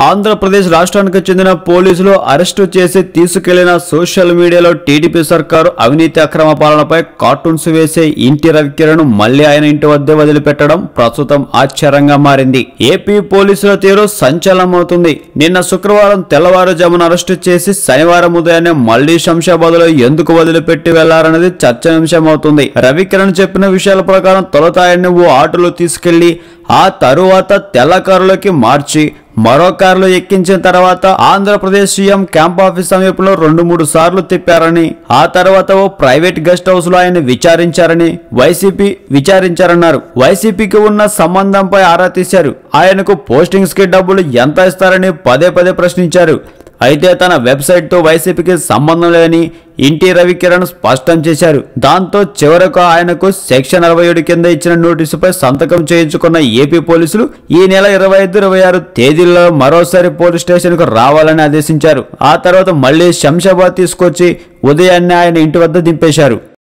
ఆంధ్రప్రదేశ్ రాష్ట్రానికి చెందిన పోలీసులు అరెస్టు చేసి తీసుకెళ్లిన సోషల్ మీడియాలో టీడీపీ సర్కారు అవినీతి అక్రమ పాలనపై కార్టూన్స్ వేసే ఇంటి రవికిరణ్ మళ్లీ ఆయన ఇంటి వద్దే వదిలిపెట్టడం ప్రస్తుతం ఆశ్చర్యంగా మారింది. ఏపీ పోలీసుల తీరు సంచలనమవుతుంది. నిన్న శుక్రవారం తెల్లవారుజామున అరెస్టు చేసి శనివారం ఉదయాన్నే మళ్లీ శంషాబాద్లో ఎందుకు వదిలిపెట్టి వెళ్లారనేది చర్చనీయాంశమవుతుంది. రవికిరణ్ చెప్పిన విషయాల ప్రకారం తొలుత ఆయన్ని ఓ ఆటోలో తీసుకెళ్లి ఆ తరువాత తెల్ల కారులోకి మార్చి మరో కారులో ఎక్కించిన తర్వాత ఆంధ్రప్రదేశ్ సీఎం క్యాంప్ ఆఫీస్ సమీపంలో 2-3 సార్లు తిప్పారని, ఆ తర్వాత ఓ ప్రైవేట్ గెస్ట్ హౌస్ లో ఆయన విచారించారని విచారించారన్నారు. వైసీపీకి ఉన్న సంబంధంపై ఆరా తీశారు. ఆయనకు పోస్టింగ్స్ కి డబ్బులు ఎంత ఇస్తారని పదే ప్రశ్నించారు. అయితే తన వెబ్సైట్ తో వైసీపీకి సంబంధం లేదని ఇంటి రవికిరణ్ స్పష్టం చేశారు. దాంతో చివరకు ఆయనకు సెక్షన్ 67 కింద ఇచ్చిన నోటీసుపై సంతకం చేయించుకున్న ఏపీ పోలీసులు ఈ నెల 25-26 తేదీల్లో మరోసారి పోలీస్ స్టేషన్ కు రావాలని ఆదేశించారు. ఆ తర్వాత మళ్లీ శంషాబాద్ తీసుకొచ్చి ఉదయాన్నే ఆయన ఇంటి వద్ద దింపేశారు.